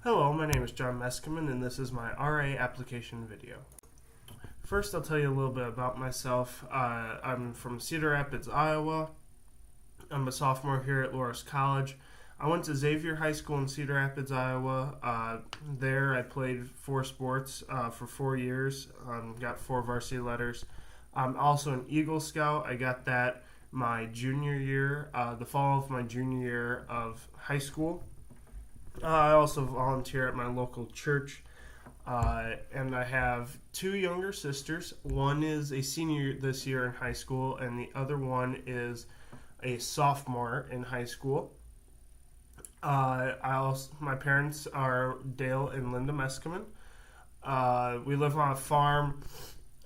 Hello, my name is John Meskimen, and this is my RA application video. First, I'll tell you a little bit about myself. I'm from Cedar Rapids, Iowa. I'm a sophomore here at Loras College. I went to Xavier High School in Cedar Rapids, Iowa. There, I played 4 sports for 4 years, got 4 varsity letters. I'm also an Eagle Scout. I got that my junior year, the fall of my junior year of high school. I also volunteer at my local church, and I have 2 younger sisters. One is a senior this year in high school, and the other one is a sophomore in high school. My parents are Dale and Linda Meskimen. We live on a farm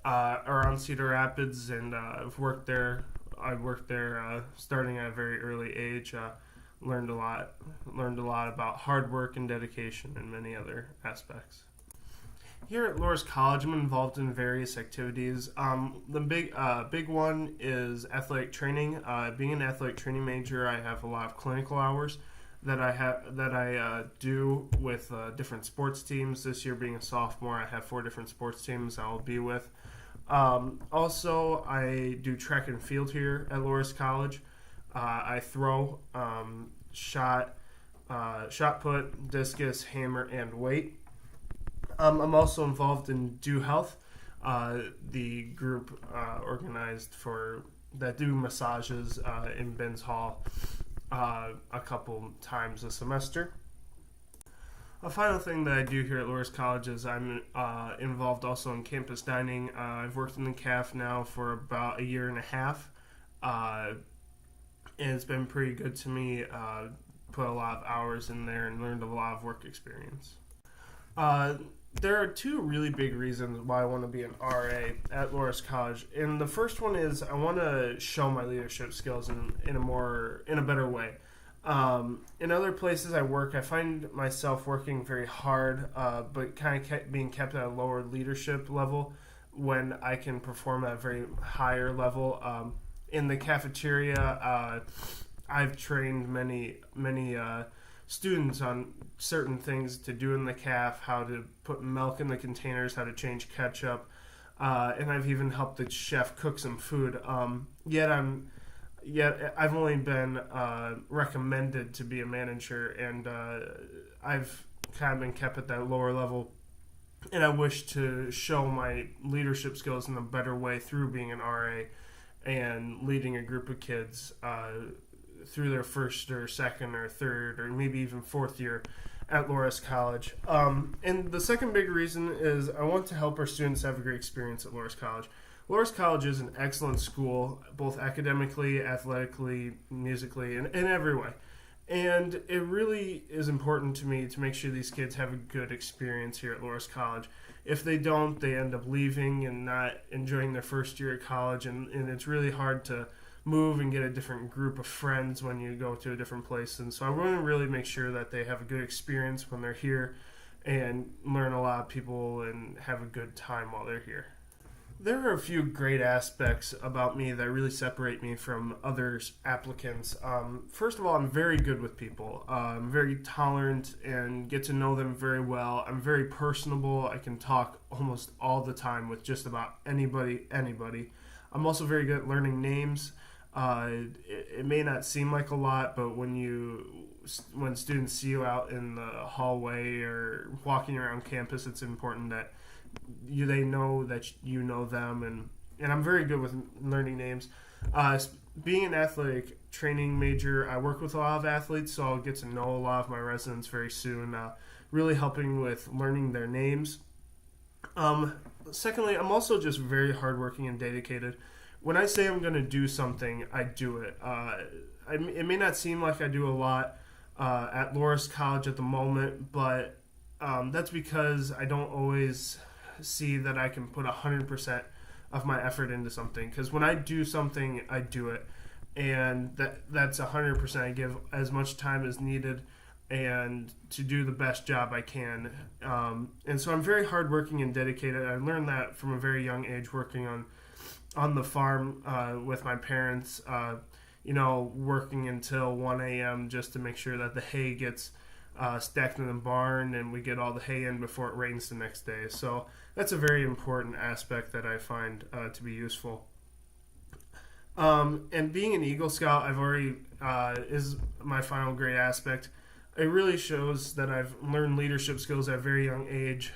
around Cedar Rapids, and I've worked there. I worked there starting at a very early age. Learned a lot about hard work and dedication and many other aspects. Here at Loras College, I'm involved in various activities. The big one is athletic training. Being an athletic training major, I have a lot of clinical hours that I do with different sports teams. This year, being a sophomore, I have 4 different sports teams I'll be with. Also, I do track and field here at Loras College. I throw, shot put, discus, hammer, and weight. I'm also involved in Do Health, the group organized that do massages in Ben's Hall a couple times a semester. A final thing that I do here at Loras College is I'm involved also in campus dining. I've worked in the CAF now for about a year and a half. And it's been pretty good to me. Put a lot of hours in there and learned a lot of work experience. There are 2 really big reasons why I want to be an RA at Loras College, and the first one is I want to show my leadership skills in a better way. In other places I work, I find myself working very hard, but kind of being kept at a lower leadership level when I can perform at a very higher level. In the cafeteria, I've trained many students on certain things to do in the caf, how to put milk in the containers, how to change ketchup, and I've even helped the chef cook some food. Yet I've only been recommended to be a manager, and I've kind of been kept at that lower level. And I wish to show my leadership skills in a better way through being an RA and leading a group of kids through their first or second or third or maybe even 4th year at Loras College. And the second big reason is I want to help our students have a great experience at Loras College. Loras College is an excellent school, both academically, athletically, musically, and in every way. And it really is important to me to make sure these kids have a good experience here at Loras College. If they don't, they end up leaving and not enjoying their first year at college, and it's really hard to move and get a different group of friends when you go to a different place. And so I want to really make sure that they have a good experience when they're here and learn a lot of people and have a good time while they're here. There are a few great aspects about me that really separate me from other applicants. First of all, I'm very good with people. I'm very tolerant and get to know them very well. I'm very personable. I can talk almost all the time with just about anybody. I'm also very good at learning names. It may not seem like a lot, but when students see you out in the hallway or walking around campus, it's important that they know that you know them, and I'm very good with learning names. Being an athletic training major, I work with a lot of athletes, so I'll get to know a lot of my residents very soon, really helping with learning their names. Secondly, I'm also just very hardworking and dedicated. When I say I'm going to do something, I do it. It may not seem like I do a lot at Loras College at the moment, but that's because I don't always see that I can put 100% of my effort into something. Because when I do something, I do it, and that's 100%. I give as much time as needed, and to do the best job I can. And so I'm very hardworking and dedicated. I learned that from a very young age working on the farm with my parents, working until 1 a.m. just to make sure that the hay gets stacked in the barn, and we get all the hay in before it rains the next day. So that's a very important aspect that I find to be useful. And being an Eagle Scout, I've already is my final great aspect. It really shows that I've learned leadership skills at a very young age.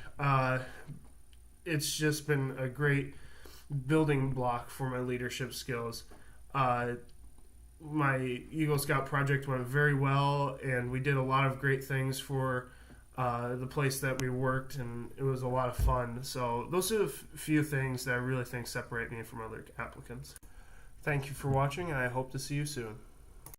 It's just been a great building block for my leadership skills. My Eagle Scout project went very well, and we did a lot of great things for the place that we worked, and it was a lot of fun. So those are the few things that I really think separate me from other applicants. Thank you for watching, and I hope to see you soon.